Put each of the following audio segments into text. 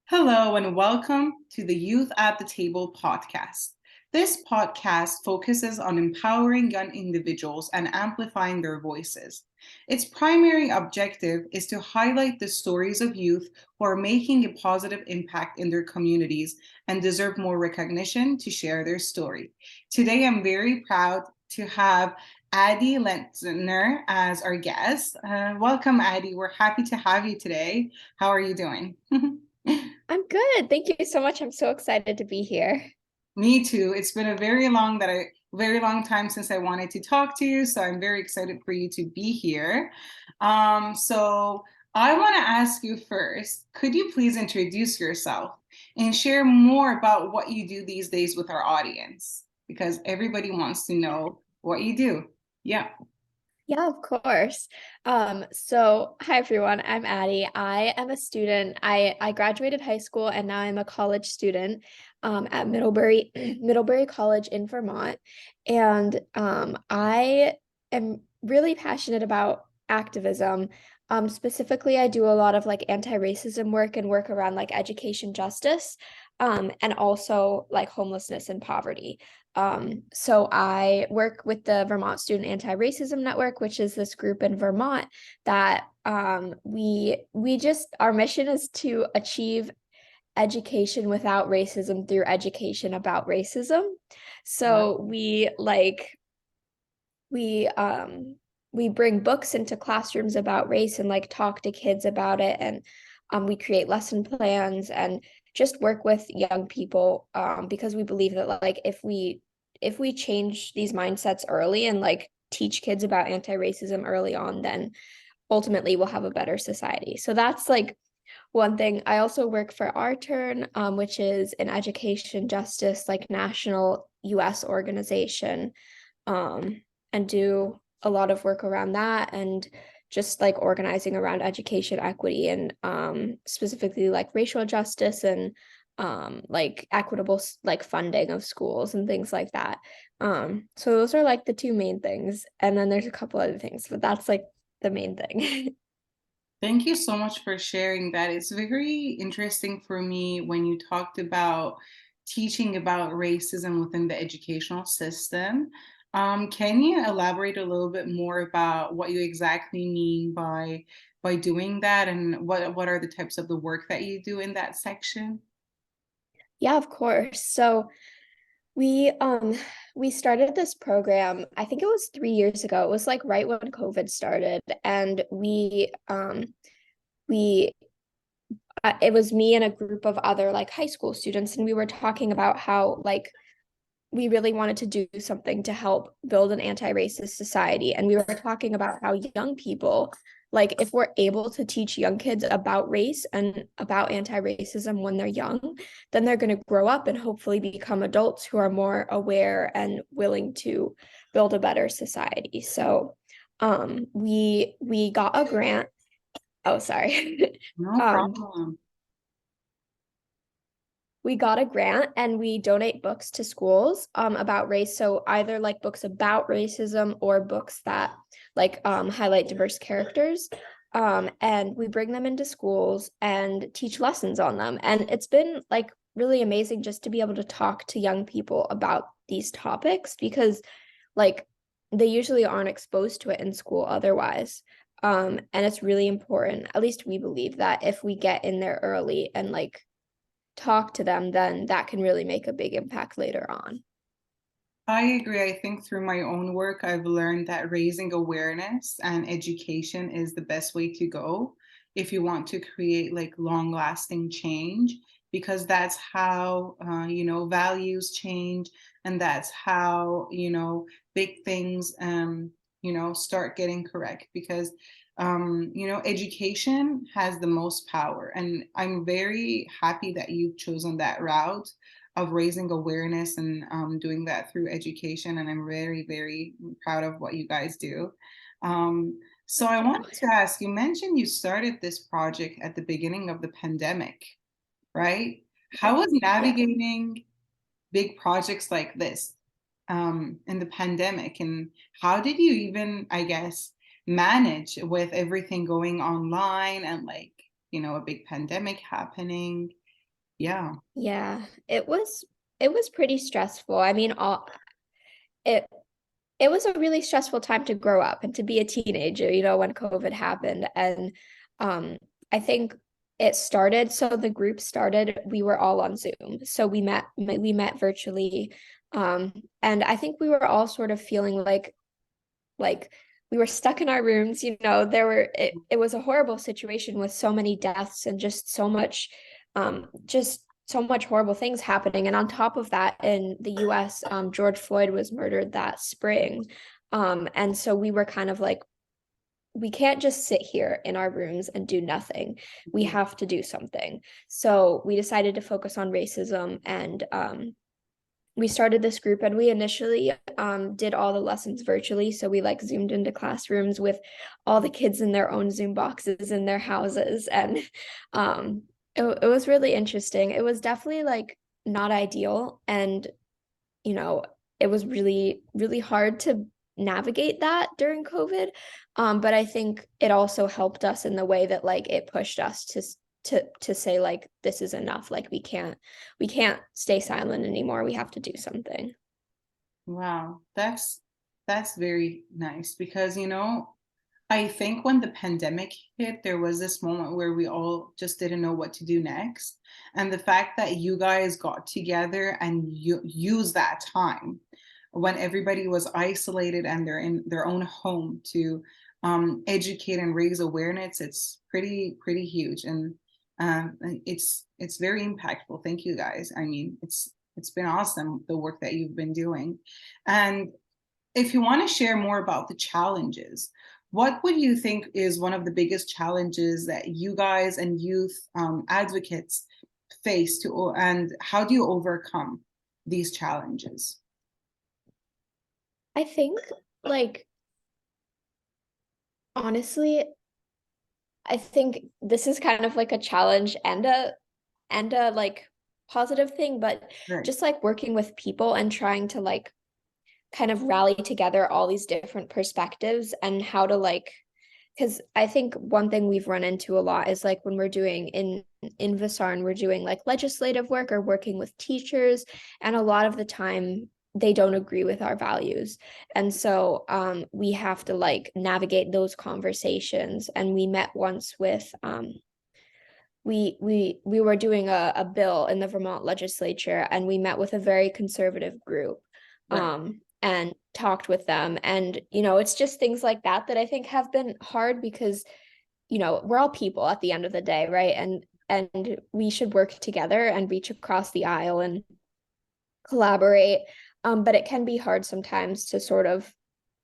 Hello, and welcome to the Youth at the Table podcast. This podcast focuses on empowering young individuals and amplifying their voices. Its primary objective is to highlight the stories of youth who are making a positive impact in their communities and deserve more recognition to share their story. Today, I'm very proud to have Addie Lentzner as our guest. Welcome, Addie. We're happy to have you today. How are you doing? I'm good. Thank you so much. I'm so excited to be here. Me too. It's been a very long time since I wanted to talk to you, so I'm very excited for you to be here. So I want to ask you first, could you please introduce yourself and share more about what you do these days with our audience? Because everybody wants to know what you do. Yeah. Yeah, of course. So hi everyone, I'm Addie. I am a student. I graduated high school and now I'm a college student at Middlebury Middlebury College in Vermont. And I am really passionate about activism. Specifically, I do a lot of like anti-racism work and work around like education justice, and also like homelessness and poverty. So I work with the Vermont Student Anti-Racism Network, which is this group in Vermont that we just our mission is to achieve education without racism through education about racism. So we bring books into classrooms about race and like talk to kids about it, and we create lesson plans and just work with young people, because we believe that like if we change these mindsets early and like teach kids about anti-racism early on, then ultimately we'll have a better society. So that's like one thing. I also work for Our Turn, which is an education justice like national US organization, and do a lot of work around that and just like organizing around education equity and specifically like racial justice and like equitable like funding of schools and things like that. So those are like the two main things. And then there's a couple other things, but that's like the main thing. Thank you so much for sharing that. It's very interesting for me when you talked about teaching about racism within the educational system. Can you elaborate a little bit more about what you exactly mean by doing that, and what are the types of the work that you do in that section? Yeah, of course. So we we started this program, I think it was 3 years ago. It was like right when COVID started, and we it was me and a group of other like high school students, and we were talking about how like we really wanted to do something to help build an anti-racist society. And we were talking about how young people, like if we're able to teach young kids about race and about anti-racism when they're young, then they're going to grow up and hopefully become adults who are more aware and willing to build a better society. So we got a grant. Oh, sorry. No um, problem. we got a grant and we donate books to schools about race. So either like books about racism or books that like highlight diverse characters. And we bring them into schools and teach lessons on them. And it's been like really amazing just to be able to talk to young people about these topics, because like they usually aren't exposed to it in school otherwise. And it's really important, at least we believe, that if we get in there early and like talk to them, then that can really make a big impact later on. I agree. I think through my own work, I've learned that raising awareness and education is the best way to go if you want to create like long lasting change, because that's how, values change, and that's how, big things, start getting correct, because, education has the most power. And I'm very happy that you've chosen that route of raising awareness and doing that through education. And I'm very, very proud of what you guys do. So I wanted to ask, you mentioned you started this project at the beginning of the pandemic, right? How was Yeah. navigating big projects like this in the pandemic? And how did you even, I guess, manage with everything going online and like, a big pandemic happening? Yeah. Yeah, it was pretty stressful. I mean, all it it was a really stressful time to grow up and to be a teenager, when COVID happened. And um, I think so the group started, we were all on Zoom. So we met virtually. And I think we were all sort of feeling like we were stuck in our rooms, it was a horrible situation with so many deaths and just so much horrible things happening. And on top of that, in the US, George Floyd was murdered that spring. And so we were kind of like, we can't just sit here in our rooms and do nothing. We have to do something. So we decided to focus on racism, and we started this group, and we initially did all the lessons virtually. So we like zoomed into classrooms with all the kids in their own Zoom boxes in their houses. And um, it was really interesting. It was definitely like not ideal. And, you know, it was really, really hard to navigate that during COVID. But I think it also helped us in the way that like it pushed us to say like this is enough. Like we can't stay silent anymore. We have to do something. Wow, that's very nice because I think when the pandemic hit, there was this moment where we all just didn't know what to do next. And the fact that you guys got together and you use that time when everybody was isolated and they're in their own home to educate and raise awareness, it's pretty huge. And it's very impactful. Thank you guys. I mean, it's been awesome the work that you've been doing. And if you want to share more about the challenges, what would you think is one of the biggest challenges that you guys and youth advocates face and how do you overcome these challenges? I think like honestly, I think this is kind of like a challenge and a like positive thing, but Right. just like working with people and trying to like kind of rally together all these different perspectives and how to like, because I think one thing we've run into a lot is like when we're doing in Visarn, we're doing like legislative work or working with teachers, and a lot of the time they don't agree with our values. And so we have to like navigate those conversations. And we met once with we were doing a bill in the Vermont legislature, and we met with a very conservative group Right. and talked with them. And it's just things like that that I think have been hard because we're all people at the end of the day, right? And we should work together and reach across the aisle and collaborate. But it can be hard sometimes to sort of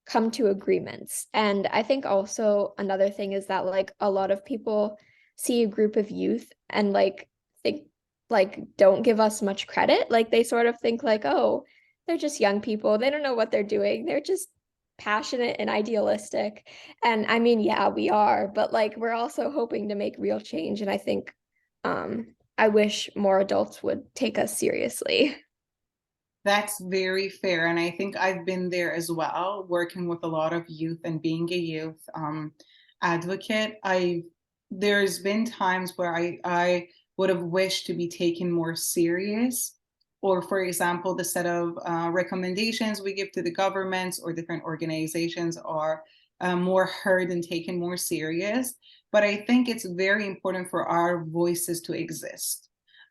come to agreements. And I think also another thing is that like a lot of people see a group of youth and like think like don't give us much credit. Like they sort of think like, oh, they're just young people. They don't know what they're doing. They're just passionate and idealistic. And I mean, yeah, we are, but like we're also hoping to make real change. And I think I wish more adults would take us seriously. That's very fair. And I think I've been there as well, working with a lot of youth and being a youth advocate. There's been times where I would have wished to be taken more serious. Or, for example, the set of recommendations we give to the governments or different organizations are more heard and taken more serious. But I think it's very important for our voices to exist,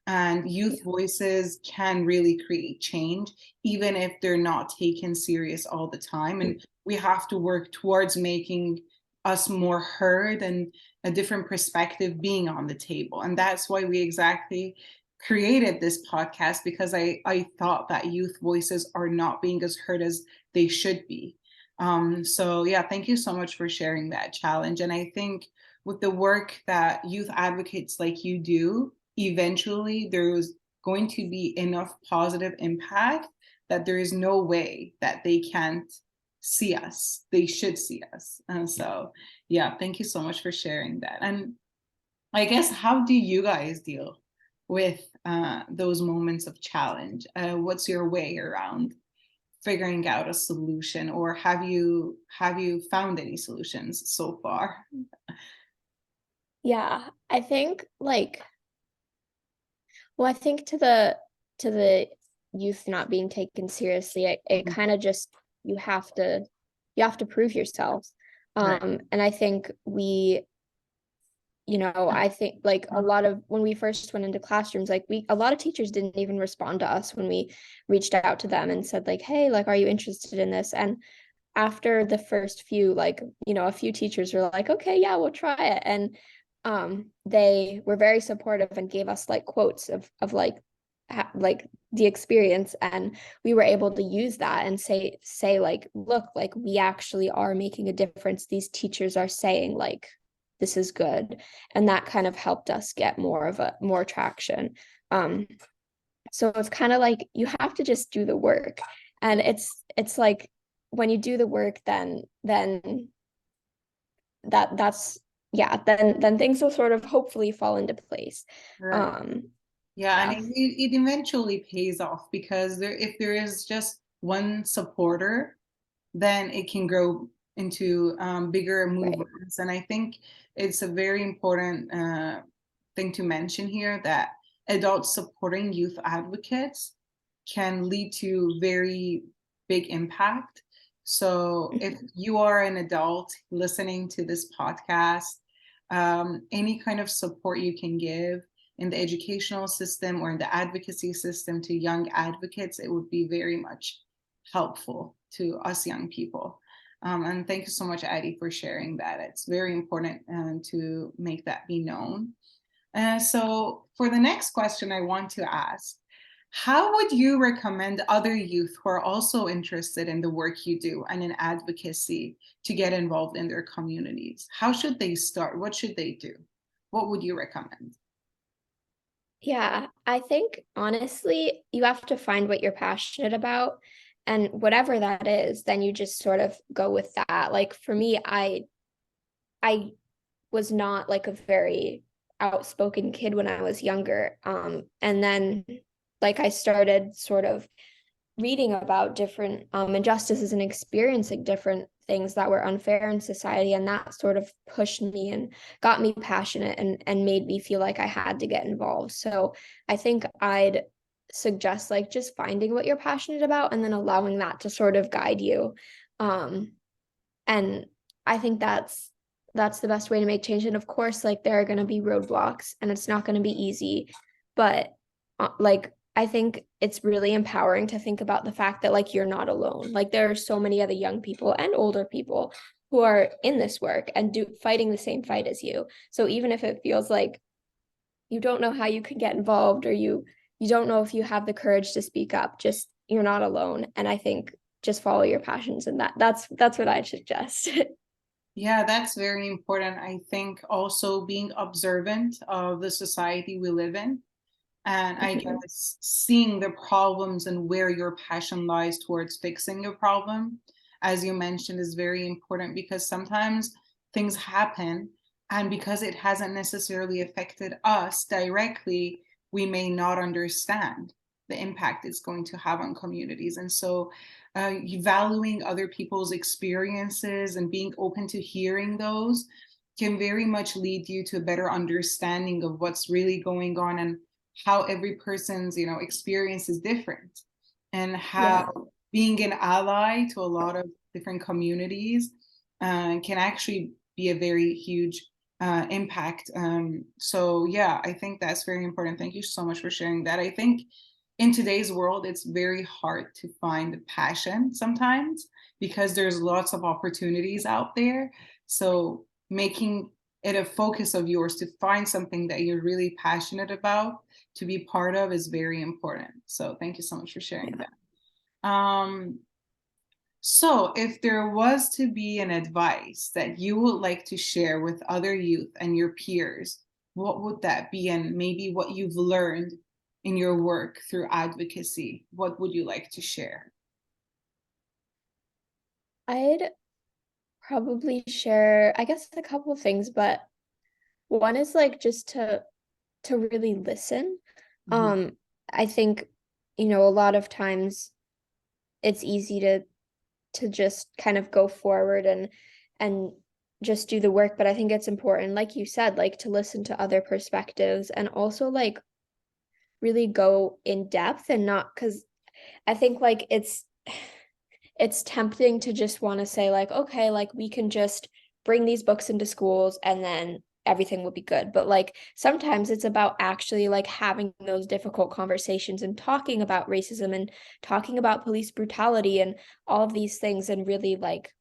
and youth voices can really create change even if they're not taken serious all the time, and we have to work towards making us more heard and a different perspective being on the table. And that's why we exactly created this podcast, because I thought that youth voices are not being as heard as they should be. So yeah, thank you so much for sharing that challenge. And I think with the work that youth advocates like you do, eventually there's going to be enough positive impact that there is no way that they can't see us. They should see us. And so, yeah, thank you so much for sharing that. And I guess, how do you guys deal with those moments of challenge? What's your way around figuring out a solution, or have you found any solutions so far? Yeah, I think like Well, I think to the youth not being taken seriously, it Mhm. kind of just you have to prove yourself. Right. And I think I think like a lot of when we first went into classrooms, like a lot of teachers didn't even respond to us when we reached out to them and said like, hey, like, are you interested in this? And after the first few, like, a few teachers were like, okay, yeah, we'll try it. And they were very supportive and gave us like quotes of like the experience, and we were able to use that and say like, look, like we actually are making a difference. These teachers are saying like this is good, and that kind of helped us get more traction. um so it's kind of like you have to just do the work, and it's like when you do the work, then that's yeah, then things will sort of hopefully fall into place. Right. um Yeah, and yeah, it eventually pays off because if there is just one supporter, then it can grow into bigger right. movements. And I think it's a very important thing to mention here that adults supporting youth advocates can lead to very big impact. So if Mhm. you are an adult listening to this podcast, any kind of support you can give in the educational system or in the advocacy system to young advocates, it would be very much helpful to us young people. And thank you so much, Addie, for sharing that. It's very important to make that be known. So for the next question I want to ask, how would you recommend other youth who are also interested in the work you do and in advocacy to get involved in their communities? How should they start? What should they do? What would you recommend? Yeah, I think honestly, you have to find what you're passionate about, and whatever that is, then you just sort of go with that. Like for me, I was not like a very outspoken kid when I was younger. And then like I started sort of reading about different injustices and experiencing different things that were unfair in society, and that sort of pushed me and got me passionate and made me feel like I had to get involved. So I think I'd suggest like just finding what you're passionate about and then allowing that to sort of guide you. um and I think that's the best way to make change. And of course, like there are going to be roadblocks and it's not going to be easy, but like I think it's really empowering to think about the fact that like you're not alone. Like there are so many other young people and older people who are in this work and do fighting the same fight as you. So even if it feels like you don't know how you can get involved, or you don't know if you have the courage to speak up, just you're not alone. And I think just follow your passions, and that's what I'd suggest. Yeah, that's very important. I think also being observant of the society we live in, and I Mhm. guess seeing the problems and where your passion lies towards fixing a problem, as you mentioned, is very important because sometimes things happen, and because it hasn't necessarily affected us directly, we may not understand the impact it's going to have on communities. And so, valuing other people's experiences and being open to hearing those can very much lead you to a better understanding of what's really going on and how every person's experience is different, and how Yeah. being an ally to a lot of different communities can actually be a very huge impact. So yeah, I think that's very important. Thank you so much for sharing that. I think in today's world it's very hard to find passion sometimes because there's lots of opportunities out there. So making it a focus of yours to find something that you're really passionate about to be part of is very important. So thank you so much for sharing Yeah. that. So if there was to be an advice that you would like to share with other youth and your peers, what would that be? And maybe what you've learned in your work through advocacy, what would you like to share? I'd probably share, I guess, a couple of things, but one is like just to really listen. Mhm. Um, I think, a lot of times it's easy to just kind of go forward and just do the work, but I think it's important, like you said, like to listen to other perspectives, and also like really go in depth, and not because I think like it's tempting to just want to say like, okay, like we can just bring these books into schools and then everything will be good. But like sometimes it's about actually like having those difficult conversations and talking about racism and talking about police brutality and all of these things, and really like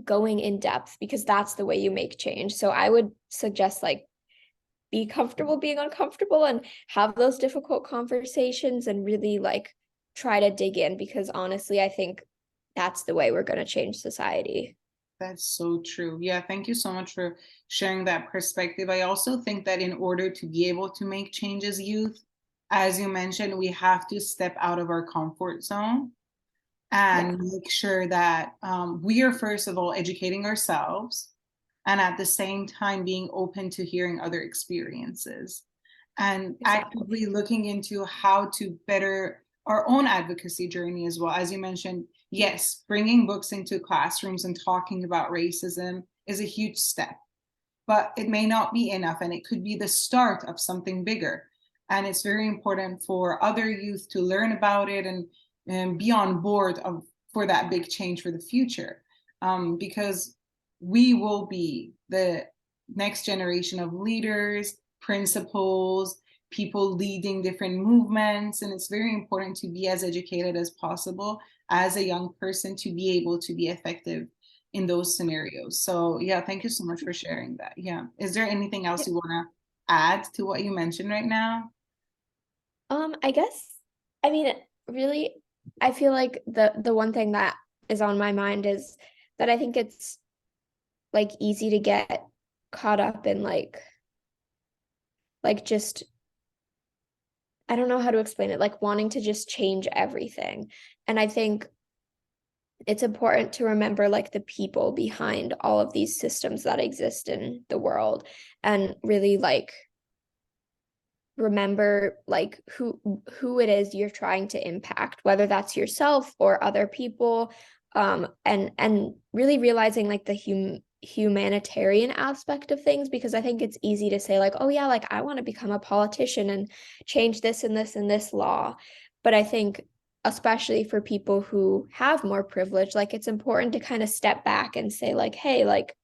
going in depth, because that's the way you make change. So I would suggest like be comfortable being uncomfortable and have those difficult conversations and really like try to dig in, because honestly, I think that's the way we're going to change society. That's so true. Yeah, thank you so much for sharing that perspective. I also think that in order to be able to make changes, youth, as you mentioned, we have to step out of our comfort zone Yeah, and make sure that we are, first of all, educating ourselves and at the same time being open to hearing other experiences and exactly. actively looking into how to better our own advocacy journey as well. As you mentioned, yes, bringing books into classrooms and talking about racism is a huge step, but it may not be enough, and it could be the start of something bigger. And it's very important for other youth to learn about it and be on board of for that big change for the future, because we will be the next generation of leaders, principals, people leading different movements, and it's very important to be as educated as possible as a young person to be able to be effective in those scenarios. So yeah, thank you so much for sharing that. Yeah. Is there anything else you want to add to what you mentioned right now? I guess, I mean, really, I feel like the one thing that is on my mind is that I think it's like easy to get caught up in like just I don't know how to explain it, like wanting to just change everything. And I think it's important to remember like the people behind all of these systems that exist in the world, and really like remember like who it is you're trying to impact, whether that's yourself or other people, and really realizing like the humanitarian aspect of things, because I think it's easy to say like, oh yeah, like I want to become a politician and change this and this and this law. But I think especially for people who have more privilege, like it's important to kind of step back and say like, hey, like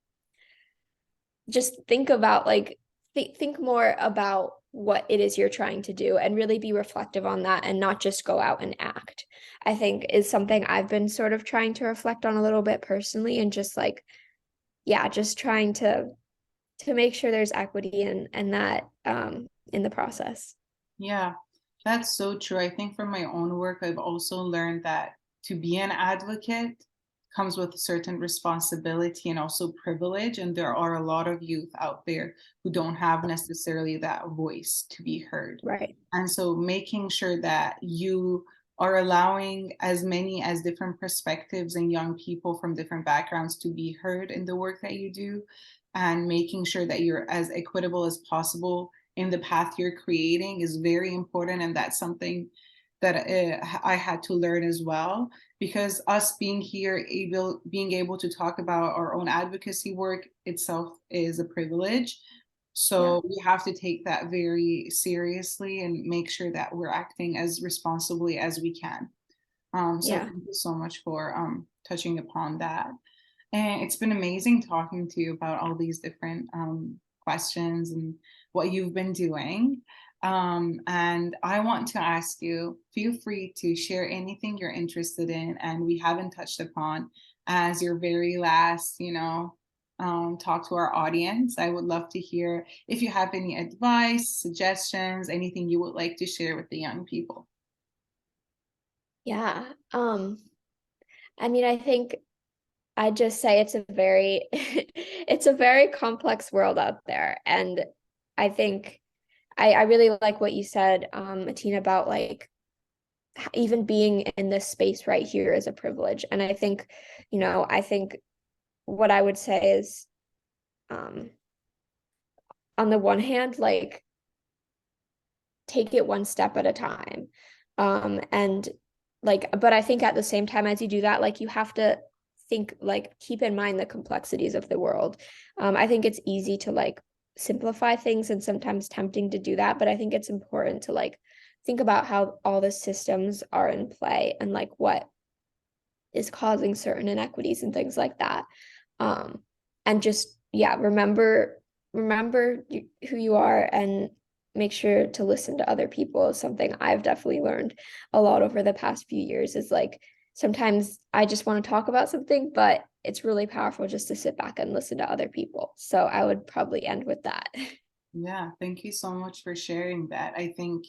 just think about like think more about what it is you're trying to do and really be reflective on that, and not just go out and act. I think is something I've been sort of trying to reflect on a little bit personally, and just like yeah, just trying to make sure there's equity and that in the process. Yeah, that's so true. I think from my own work, I've also learned that to be an advocate comes with a certain responsibility and also privilege. And there are a lot of youth out there who don't have necessarily that voice to be heard. Right. And so making sure that you are allowing as many as different perspectives and young people from different backgrounds to be heard in the work that you do, and making sure that you're as equitable as possible in the path you're creating is very important. And that's something that I had to learn as well, because us being here, being able to talk about our own advocacy work itself is a privilege. Yeah. So we have to take that very seriously and make sure that we're acting as responsibly as we can. So Yeah. thank you so much for touching upon that. And it's been amazing talking to you about all these different questions and what you've been doing. And I want to ask you, feel free to share anything you're interested in and we haven't touched upon as your very last, talk to our audience. I would love to hear if you have any advice, suggestions, anything you would like to share with the young people. Yeah. I mean, I think I just say it's a very it's a very complex world out there. And I think I really like what you said, Matina, about like even being in this space right here is a privilege. And I think, I think what I would say is, um, on the one hand, like take it one step at a time. And like, but I think at the same time as you do that, like you have to think, like keep in mind the complexities of the world. I think it's easy to like simplify things and sometimes tempting to do that, but I think it's important to like think about how all the systems are in play and like what is causing certain inequities and things like that. Um, and just yeah, remember who you are and make sure to listen to other people. Something I've definitely learned a lot over the past few years is like sometimes I just want to talk about something, but it's really powerful just to sit back and listen to other people. So I would probably end with that. Yeah, thank you so much for sharing that. I think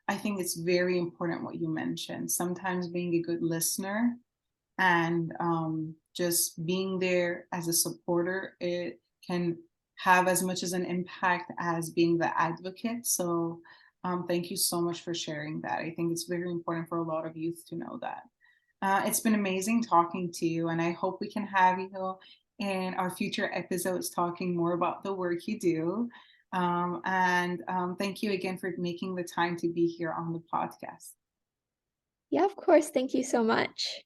it's very important what you mentioned. Sometimes being a good listener and just being there as a supporter, it can have as much as an impact as being the advocate. So thank you so much for sharing that. I think it's very important for a lot of youth to know that. It's been amazing talking to you, and I hope we can have you in our future episodes talking more about the work you do. And thank you again for making the time to be here on the podcast. Yeah, of course. Thank you so much.